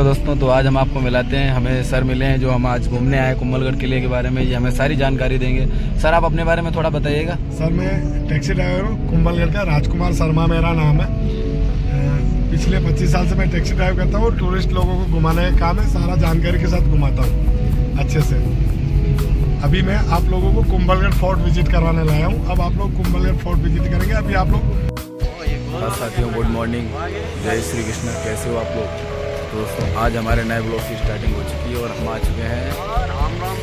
Hello दोस्तों, तो आज हम आपको मिलाते हैं। हमें सर मिले हैं जो हम आज घूमने आए कुंभलगढ़ किले के बारे में। ये हमें सारी जानकारी देंगे। सर आप अपने बारे में थोड़ा बताइएगा। सर मैं टैक्सी ड्राइवर हूँ कुंभलगढ़ का। राजकुमार शर्मा मेरा नाम है। पिछले 25 साल से मैं टैक्सी ड्राइव करता हूँ। टूरिस्ट लोगों को घुमाने का काम है। सारा जानकारी के साथ घुमाता हूँ अच्छे से। अभी मैं आप लोगों को कुंभलगढ़ फोर्ट विजिट करवाने लाया हूँ। अब आप लोग कुंभलगढ़ फोर्ट विजिट करेंगे। अभी आप लोग साथियों गुड मॉर्निंग, जय श्री कृष्ण। कैसे हो आप लोग? तो दोस्तों आज हमारे नए ब्लॉग की स्टार्टिंग हो चुकी है और हम आ चुके हैं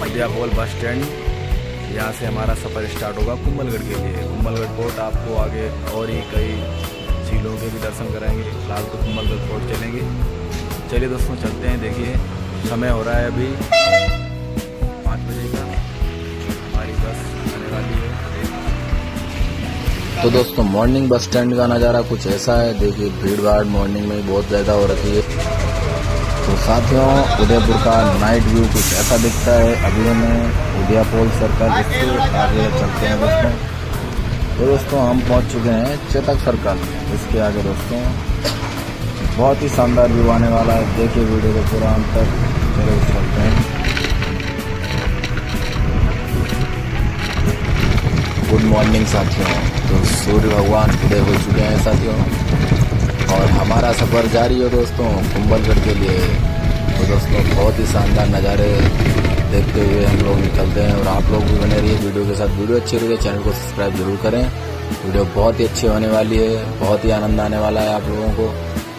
उदयपुर बस स्टैंड। यहाँ से हमारा सफ़र स्टार्ट होगा कुंभलगढ़ के लिए। कुंभलगढ़ फोर्ट आपको आगे और ही कई झीलों के भी दर्शन कराएंगे। फिलहाल तो कुंभलगढ़ फोर्ट चलेंगे। चलिए दोस्तों चलते हैं। देखिए समय हो रहा है अभी 5 बजे का। हमारी बस आने वाली है। तो दोस्तों मॉर्निंग बस स्टैंड का नज़ारा कुछ ऐसा है। देखिए भीड़ भाड़ मॉर्निंग में बहुत ज़्यादा हो रखी है। तो साथियों उदयपुर का नाइट व्यू कुछ ऐसा दिखता है। अभी हमें उदयपुर सर्कल इससे आगे चलते हैं दोस्तों। तो दोस्तों हम पहुंच चुके हैं चेतक सर्कल। इसके आगे दोस्तों बहुत ही शानदार व्यू आने वाला है। देखिए वीडियो को पूरा अंत तक। चलो चलते हैं। गुड मॉर्निंग साथियों। तो सूर्य भगवान उदय हो चुके हैं साथियों और हमारा सफ़र जारी है दोस्तों कुंभलगढ़ के लिए। तो दोस्तों बहुत ही शानदार नज़ारे देखते हुए हम लोग निकलते हैं और आप लोग भी बने रहिए वीडियो के साथ। वीडियो अच्छी लगे चैनल को सब्सक्राइब जरूर करें। वीडियो बहुत ही अच्छी होने वाली है। बहुत ही आनंद आने वाला है आप लोगों को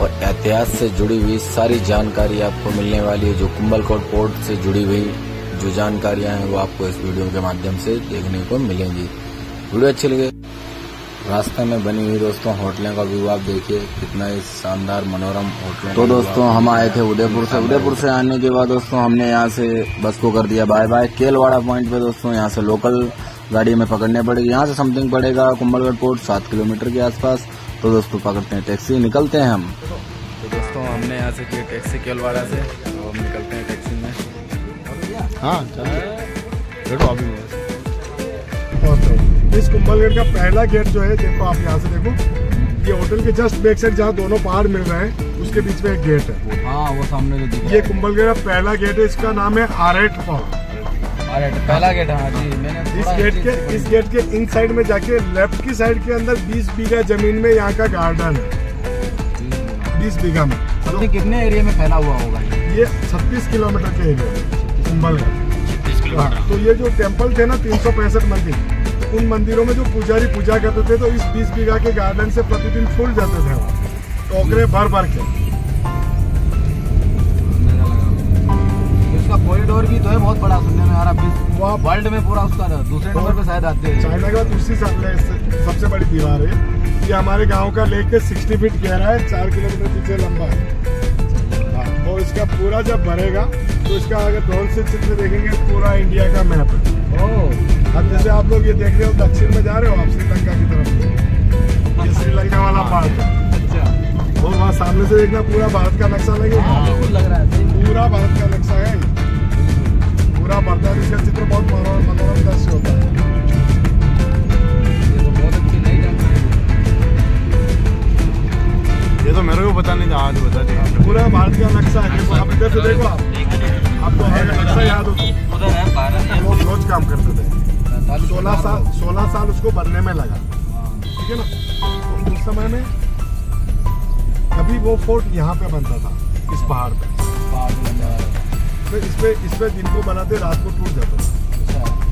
और इतिहास से जुड़ी हुई सारी जानकारी आपको मिलने वाली है। जो कुंभलगढ़ फोर्ट से जुड़ी हुई जो जानकारियाँ हैं वो आपको इस वीडियो के माध्यम से देखने को मिलेंगी। वीडियो अच्छी लगे। रास्ते में बनी हुई दोस्तों होटलें का व्यू आप देखिए कितना ही शानदार मनोरम होटलें। तो दोस्तों हम आए थे उदयपुर से। उदयपुर से आने के बाद दोस्तों हमने यहाँ से बस को कर दिया बाय बाय। केलवाड़ा पॉइंट पे दोस्तों यहाँ से लोकल गाड़ी में पकड़ने पड़ेगी। यहाँ से समथिंग पड़ेगा कुंभलगढ़ फोर्ट 7 किलोमीटर के आसपास। तो दोस्तों पकड़ते हैं टैक्सी, निकलते हैं हम। तो दोस्तों हमने यहाँ से की टैक्सी केलवाड़ा से। तो हम निकलते हैं टैक्सी में। हाँ चलो इस कुंभलगढ़ का पहला गेट जो है, देखो आप यहाँ से देखो, ये होटल के जस्ट बैक साइड जहाँ दोनों पहाड़ मिल रहे हैं उसके बीच में एक गेट है। हाँ वो सामने जो दिख रहा है ये कुंभलगढ़ का पहला गेट है। इसका नाम है आरेट फोर्ट। पहला गेट। हाँ जी मैंने इस गेट के इन साइड में जाके लेफ्ट की साइड के अंदर 20 बीघा जमीन में यहाँ का गार्डन है। 20 बीघा में कितने एरिया में फैला हुआ होगा? ये 36 किलोमीटर के एरिया में कुंभलगढ़। तो ये जो टेम्पल थे ना 365 मंदिर, उन मंदिरों में जो पुजारी पूजा करते थे तो इस 20 बीघा के गार्डन से प्रतिदिन फूल जाते थे टोकरे भर भर के। इसका कॉरिडोर भी तो है बहुत बड़ा, सुनने में आ रहा। वर्ल्ड में पूरा उसका दूसरे नंबर पे शायद आते हैं। चाइना के बाद दूसरी सबसे बड़ी दीवार है। ये हमारे गांव का लेके 60 फीट गहरा है, 4 किलोमीटर पीछे लंबा है। और इसका पूरा जब भरेगा तो इसका अगर ड्रोन से चित्र देखेंगे पूरा इंडिया का मैप है। अब जैसे आप लोग ये देख रहे हो दक्षिण में जा रहे हो आप श्रीलंका की तरफ। ये श्रीलंका वाला पार्ट है। अच्छा। और वहाँ सामने से देखना पूरा भारत का नक्शा लगेगा। लग रहा है पूरा भारत का नक्शा है। पूरा बढ़ता है। इसका चित्र बहुत मनोरम दृश्य होता है। ये तो बहुत अच्छी नई जानकारी। ये तो मेरे को पता नहीं था, आज बता दिया। पूरा भारत का नक्शा है। देखो आप इधर से देखो, आपको नक्शा याद हो तो रोज काम करते थे। 16 साल उसको बनने में लगा। ठीक है ना। तो उस समय में कभी वो फोर्ट यहाँ पे बनता था इस पहाड़ पे। तो इस पे दिन को बनाते रात को टूट जाता था।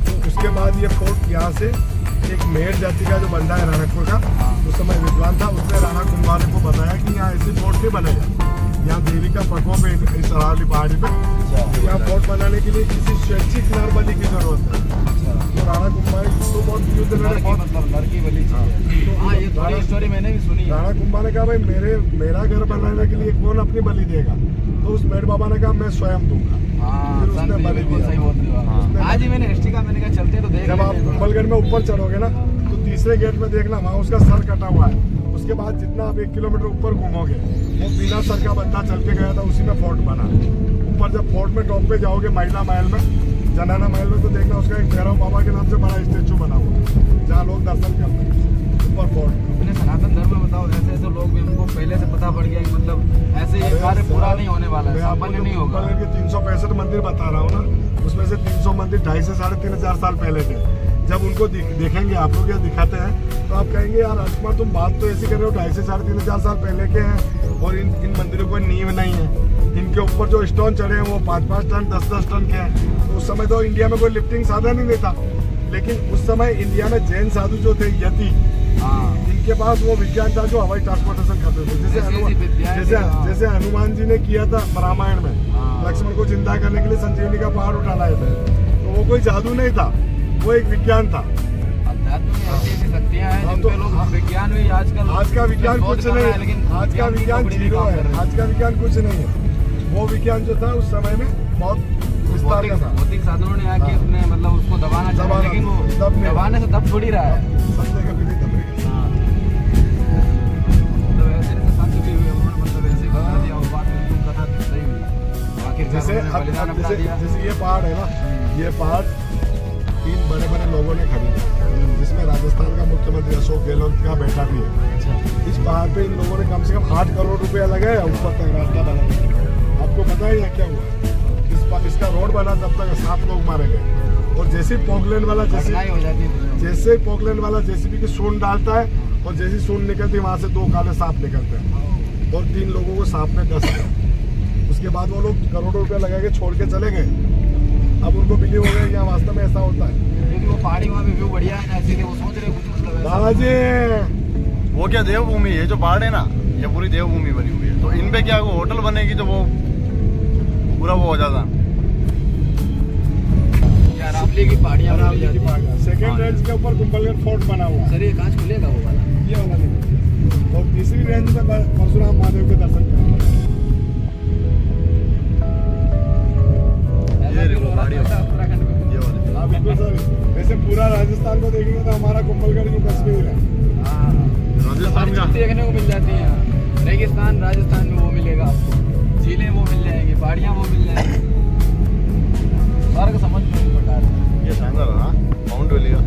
तो उसके बाद ये फोर्ट यहाँ से एक मेहर जाति का जो बंदा है राणकपुर का, उस समय विद्वान था, उसने राणा कुंभार को बताया कि यहाँ ऐसी फोर्ट नहीं बनेगा। यहाँ देवी का प्रकोप है इस अरावली पहाड़ी पे। यहाँ फोर्ट बनाने के लिए किसी स्वैच्छिक नरबली की जरूरत है। तो राणा कुंभार तो बहुत युद्ध लड़े, बहुत लड़की बली। हाँ ये थोड़ी स्टोरी मैंने भी सुनी। राणा कुंभार ने कहा भाई मेरा घर बनाने के लिए कौन अपनी बलि देगा? तो उस मेरे बाबा ने कहा मैं स्वयं दूंगा। फिर उसने बलि दिया। आज ही मैंने हिस्ट्री का मैंने कहा चलते तो देख। जब आप कुंभलगढ़ में ऊपर चढ़ोगे ना तो तीसरे गेट में देखना वहाँ उसका सर कटा हुआ है। उसके बाद जितना आप 1 किलोमीटर ऊपर घूमोगे वो बिना सर का बंदा चल के गया था, उसी में फोर्ट बना। ऊपर जब फोर्ट में टॉप पे जाओगे महिला महल में, जनाना महल में, तो देखना उसका एक भैरव बाबा के नाम से बड़ा स्टेचू बना हुआ है जहाँ लोग दर्शन करते हैं। ऊपर फोर्ट। अपने सनातन धर्म में बताओ, ऐसे ऐसे लोग भी उनको पहले से पता पड़ गया कि मतलब ऐसे ये कार्य पूरा नहीं होने वाला है, संपन्न नहीं होगा। 365 मंदिर बता रहा हूँ ना, उसमें से 300 मंदिर 2,500 से 3,500 साल पहले थे। जब उनको देखेंगे आप लोग या दिखाते हैं तो आप कहेंगे यार राजकुमार तुम बात तो ऐसी कर रहे हो, 2,500 से 3,500 साल पहले के हैं और इन मंदिरों को नींव नहीं है। इनके ऊपर जो स्टोन चढ़े हैं वो 5-5 टन 10-10 टन के हैं। तो उस समय तो इंडिया में कोई लिफ्टिंग साधन ही नहीं था, लेकिन उस समय इंडिया में जैन साधु जो थे यति, इनके पास वो विज्ञान था जो हवाई ट्रांसपोर्टेशन करते थे। जैसे हनुमान जी ने किया था रामायण में, लक्ष्मण को जिंदा करने के लिए संजीवनी का पहाड़ उठा लाए थे। तो वो कोई जादू नहीं था, वो एक विज्ञान था। शक्तियां हैं जिनपे लोग विज्ञान भी आजकल, आज का विज्ञान कुछ नहीं है, लेकिन आज का विज्ञान जीरो है। आज का विज्ञान कुछ नहीं है। वो विज्ञान जो था उस समय में बहुत विस्तार का था। भौतिक साधनों ने आके अपने मतलब उसको दबाना चाहा, लेकिन वो दबाने से दब थोड़ी रहा है। जैसे ये पहाड़ है ना, ये पहाड़ 3 बड़े-बड़े लोगों ने खरीदा, जिसमें राजस्थान का मुख्यमंत्री अशोक गहलोत का बेटा भी है। इस पहाड़ पे इन लोगों ने कम से कम 8 करोड़ रुपया लगाया ऊपर तक रास्ता बनाने। आपको पता है क्या हुआ? इसका रोड बना तब तक 7 लोग मारे गए। और जैसे पोकलैंड वाला जेसीबी की सूंड डालता है और जैसी सूंड निकलती है वहाँ से 2 काले सांप निकलते हैं और 3 लोगों को सांप ने डस गया। उसके बाद वो लोग करोड़ों रुपया लगा के छोड़ के चले गए। अब उनको बिलीव हो गया यहाँ वास्तव में ऐसा होता है, क्योंकि वो पहाड़ी वहाँ पे व्यू बढ़िया है, इसीलिए वो सोच रहे कुछ मतलब दादाजी। वो क्या देवभूमि है, जो पहाड़ है ना ये पूरी देवभूमि बनी हुई है। तो इन पे क्या होटल बनेगी तो वो पूरा वो हो जाता। अरावली की पहाड़ियाँ, सेकेंड रेंज के ऊपर कुंभलगढ़ फोर्ट बना हुआ है। सर ये कांच खुलेगा वो वाला, ये वाला नहीं। और तीसरी रेंज में परशुराम महादेव के दर्शन करेंगे। बिल्कुल सर, वैसे पूरा राजस्थान को देखेंगे तो हमारा कुंभलगढ़ की कश्मीर है। राजस्थान का देखने को मिल जाती है। रेगिस्तान राजस्थान में वो मिलेगा आपको, झीलें वो मिल जाएंगी, पहाड़ियाँ वो मिल जाएंगी, सारा का समझ में प्रकार है। ये शानदार है ना माउंट वैली का।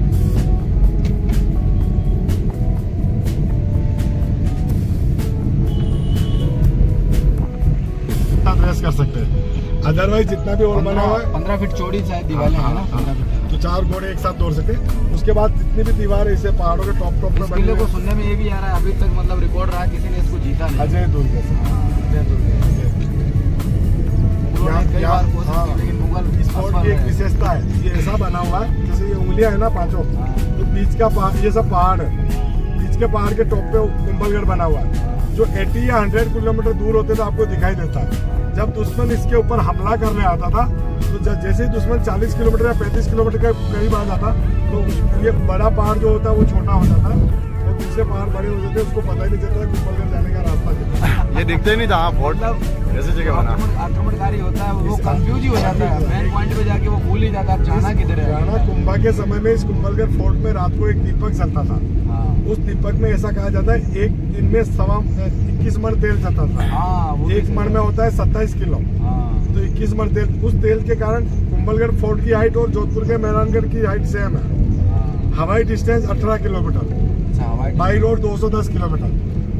कर सकते हैं, अदरवाइज जितना भी और बना हुआ है 15 फीट चौड़ी शायद दीवारें हैं ना, तो 4 घोड़े एक साथ दौड़ सके। उसके बाद जितनी भी दीवार है इसे पहाड़ों के टॉप पे बनी। किले को सुनने में ये भी आ रहा है अभी तक मतलब रिकॉर्ड रहा, किसी ने इसको जीता नहीं। अजय दुर्ग की एक विशेषता है, ये ऐसा बना हुआ है जैसे ये उंगलियां है ना 5, तो बीच का पहाड़, ये सब पहाड़ है, बीच के पहाड़ के टॉप पे कुंभलगढ़ बना हुआ है, जो 80 या 100 किलोमीटर दूर होते तो आपको दिखाई देता है। जब दुश्मन इसके ऊपर हमला करने आता था तो जैसे ही दुश्मन 40 किलोमीटर या 35 किलोमीटर के करीब आ जाता तो ये बड़ा पहाड़ जो होता है वो छोटा हो जाता और दूसरे पहाड़ बड़े हो जाते, उसको पता ही नहीं चलता कुंभलगढ़ जाने का रास्ता कितना। ये दिखते नहीं था फोर्ट, ऐसी जगह बना। आक्रमणकारी होता है वो कंफ्यूज ही हो जाता है, मेन पॉइंट पे जाके वो भूल ही जाता है जाना किधर है। राणा कुंभा के समय में इस कुंभलगढ़ फोर्ट में रात को एक दीपक जलता था। उस दीपक में ऐसा कहा जाता है एक दिन में 21 मन तेल जाता था। एक मन में होता है 27 किलो, तो 21 मन तेल। उस तेल के कारण कुंभलगढ़ फोर्ट की हाइट और जोधपुर के मेहरानगढ़ की हाइट सेम है। हवाई distance 18 kilometre, by road 210 kilometre.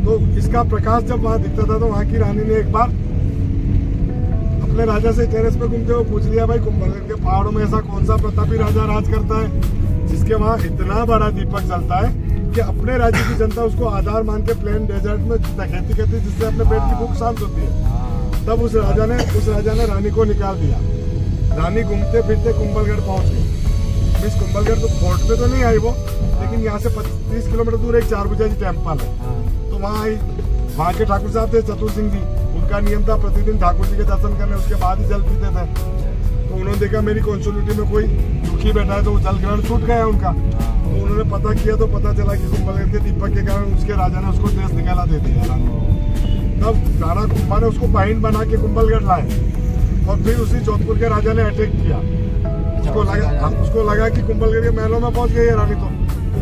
तो इसका प्रकाश जब वहाँ दिखता था तो वहाँ की रानी ने एक बार अपने राजा से टेरेस पे घूमते हुए पूछ लिया, भाई कुंभलगढ़ के पहाड़ों में ऐसा कौन सा प्रतापी राजा राज करता है जिसके वहाँ इतना बड़ा दीपक जलता है कि अपने राज्य की जनता उसको आधार मान के प्लेन डेजर्ट में खेती करती है, जिससे अपने पेट की भूख शांत होती है। तब उस राजा ने रानी को निकाल दिया। रानी घूमते फिरते कुंभलगढ़ पहुंच गई। इस कुंभलगढ़ तो फोर्ट पे तो नहीं आई वो, लेकिन यहाँ से 30 किलोमीटर दूर एक 4 भुजा जी टेम्पल है, तो वहाँ आई। वहाँ के ठाकुर साहब थे चतुर सिंह जी, उनका नियम था प्रतिदिन ठाकुर जी के दर्शन करने, उसके बाद ही जल पीते थे। तो उन्होंने देखा मेरी कॉन्स्टिट्यूटी में कोई दुखी बैठा है तो वो जल ग्रहण छूट गया उनका। तो उन्होंने पता किया तो पता चला कि कुंभलगढ़ के दीपक के कारण उसके राजा ने उसको देश निकाला दे दिया। तब राणा कुंभा ने उसको बाइंड बना के कुंभलगढ़ लाए और फिर उसी जोधपुर के राजा ने अटैक किया। उसको लगा कि कुंभलगढ़ के महलों में पहुंच गई है रानी, तो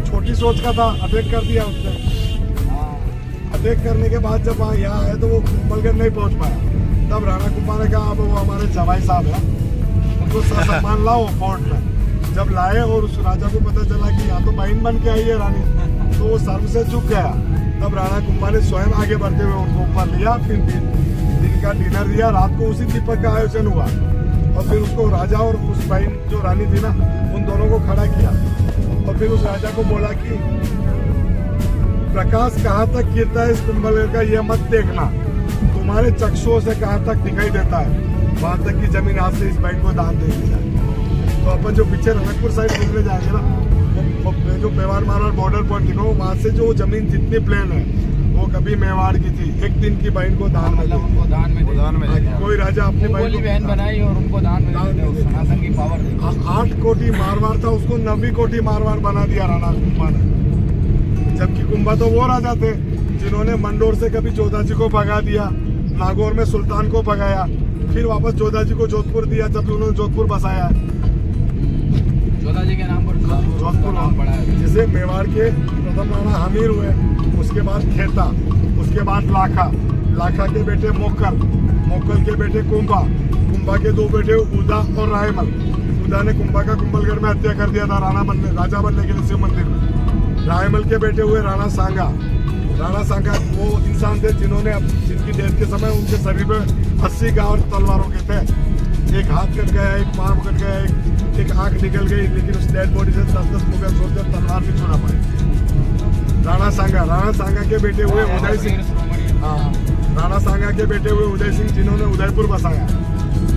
छोटी सोच का था, अटैक कर दिया उसने। अटैक करने के बाद जब वहाँ यहाँ आए तो वो कुंभलगढ़ नहीं पहुंच पाया। तब राणा कुंभा ने कहा अब वो हमारे जवाई साहब है, उनको सम्मान लाओ फोर्ट में। जब लाए और उस राजा को पता चला कि यहाँ तो बाइन बन के आई है रानी, तो वो सर्व से चूक गया। तब राणा कुंभा ने स्वयं आगे बढ़ते हुए उनको ऊपर लिया, फिर दिन का डिनर दिया। रात को उसी दीपक का आयोजन हुआ और फिर उसको राजा और उस बहन जो रानी थी ना, उन दोनों को खड़ा किया और फिर उस राजा को बोला कि प्रकाश कहाँ तक गिरता है इस कुंभलगढ़ का ये मत देखना, तुम्हारे चक्षुओं से कहाँ तक दिखाई देता है वहां तक की जमीन हाथ से इस बहन को दान दे दी जाए। तो अपन जो पीछे रनकपुर साइड घूमने जाएंगे ना, जो मेवाड़ मारवाड़ बॉर्डर पॉइंट थी ना, वहाँ से जो जमीन जितनी प्लेन है वो कभी मेवाड़ की थी। एक दिन की बहन को दान में कोई राजा अपनी बहन बनाई और उनको दान में सनातन की पावर 8 कोटि मारवाड़ था, उसको 9वीं कोटि मारवाड़ बना दिया राणा कुंभा ने। जबकि कुंभा तो वो राजा थे जिन्होंने मंडोर से कभी जोधा जी को भगा दिया, नागौर में सुल्तान को भगाया, फिर वापस जोधा जी को जोधपुर दिया जब उन्होंने जोधपुर बसाया। जोधा जी के नाम पर जोधपुर नाम पड़ा है। जैसे मेवाड़ के प्रथम राणा हमीर हुए, उसके बाद खेता, उसके बाद लाखा, लाखा के बेटे मोक्कल, मोक्कल के बेटे कुंभा, कुंभा के 2 बेटे उदा और रायमल। उदा ने कुंभा का कुंभलगढ़ में हत्या कर दिया था राजा बनने के लिए शिव मंदिर में। रायमल के बेटे हुए राणा सांगा। राणा सांगा वो इंसान थे जिन्होंने जिनकी डेथ के समय उनके शरीर में 80 गांव तलवारों के थे। एक हाथ कट गया, एक पांव कट गया, एक आंख निकल गई, लेकिन उस डेड बॉडी से 10-10 मुगल सोल्जर तलवार भी छुड़ा पाए। राणा सांगा के बेटे हुए उदय सिंह। हाँ, राणा सांगा के बेटे हुए उदय सिंह जिन्होंने उदयपुर बसाया।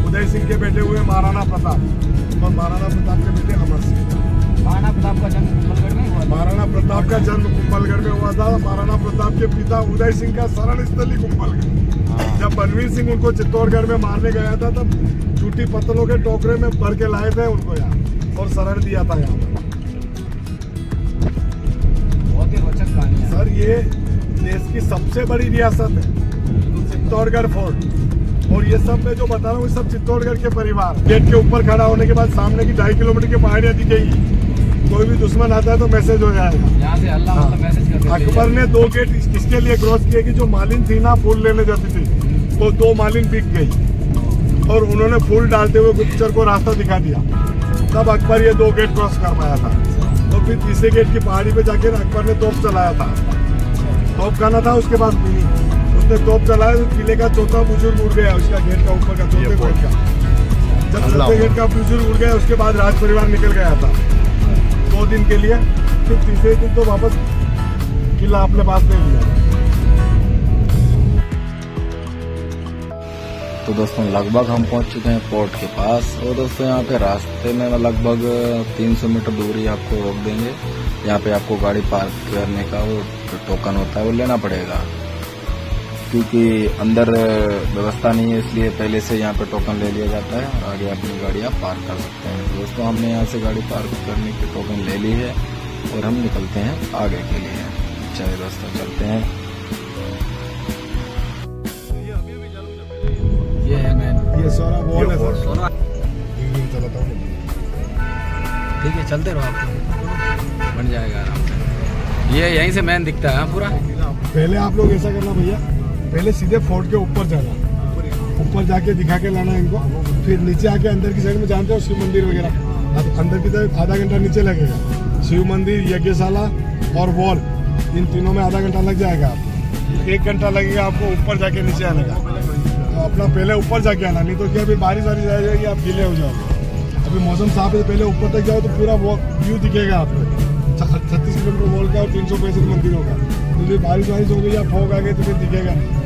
उदय सिंह के बेटे हुए महाराणा प्रताप और महाराणा प्रताप के बेटे अमर सिंह। महाराणा प्रताप का जन्म कुंभलगढ़ में हुआ। महाराणा प्रताप का जन्म कुंभलगढ़ में हुआ था। महाराणा प्रताप के पिता उदय सिंह का शरण स्थली कुंभलगढ़। जब बनवीर सिंह उनको चित्तौड़गढ़ में मारने गया था तब झूठी पत्तलों के टोकरे में भर के लाए थे उनको यहाँ और शरण दिया था यहाँ पर। बहुत ही रोचक कहानी है सर। ये देश की सबसे बड़ी रियासत है चित्तौड़गढ़ फोर्ट, और ये सब मैं जो बता रहा हूँ सब चित्तौड़गढ़ के परिवार। गेट के ऊपर खड़ा होने के बाद सामने की 2.5 किलोमीटर की पहाड़ियाँ दिखेगी। कोई भी दुश्मन आता है तो मैसेज हो जाएगा। यहाँ से अल्लाह मतलब मैसेज कर देते हैं। अकबर ने 2 गेट इसके लिए क्रॉस किए कि जो मालिन थी ना फूल लेने जाती थी, वो 2 मालिन बिक गई और उन्होंने फूल डालते हुए गुप्तचर को रास्ता दिखा दिया। तब अकबर ये 2 गेट क्रॉस कर पाया था। तो फिर तीसरे गेट की पहाड़ी पे जाके अकबर ने तोप चलाया था। तोप खाना था उसके पास मिनी, उसने तोप चलाया तो किले का चौथा बुजुर्ग उड़ गया, उसका गेट का ऊपर का चौथे गेट का। जब चौथे गेट का बुजुर्ग उड़ गया उसके बाद राज परिवार निकल गया था 2 दिन के लिए। फिर तीसरे दिन तो वापस किला अपने पास ले लिया। तो दोस्तों लगभग हम पहुंच चुके हैं पोर्ट के पास। और दोस्तों यहाँ पे रास्ते में लगभग 300 मीटर दूरी आपको रोक देंगे। यहाँ पे आपको गाड़ी पार्क करने का वो टोकन होता है वो लेना पड़ेगा, क्योंकि अंदर व्यवस्था नहीं है, इसलिए पहले से यहाँ पे टोकन ले लिया जाता है और आगे अपनी गाड़ी आप पार्क कर सकते हैं। दोस्तों हमने यहाँ से गाड़ी पार्क करने की टोकन ले ली है और हम निकलते हैं आगे के लिए। चलिए दोस्तों चलते हैं। ये है मैन, ये सारा वॉल है सर। ठीक है चलते रहो, आपको बन जाएगा आराम से। ये यहीं से मैन दिखता है पूरा। पहले आप लोग ऐसा करना भैया, पहले सीधे फोर्ट के ऊपर जाना, ऊपर जाके दिखा के लाना इनको, फिर नीचे आके अंदर की साइड में जानते हो शिव मंदिर वगैरह, अंदर की तरफ आधा घंटा नीचे लगेगा। शिव मंदिर, यज्ञशाला और वॉल, इन तीनों में आधा घंटा लग जाएगा। 1 घंटा लगेगा आपको ऊपर जाके नीचे आने का। तो अपना पहले ऊपर जाके आना, नहीं तो क्या अभी बारिश वारिश आ जाएगी, आप गीले हो जाओगे। अभी मौसम साफ है, पहले ऊपर तक जाओ तो पूरा व्यू दिखेगा आपको 36 किलोमीटर वॉल का और 365 मंदिरों का। तो बारिश वारिश हो गई या फॉग आ गई तो फिर दिखेगा नहीं।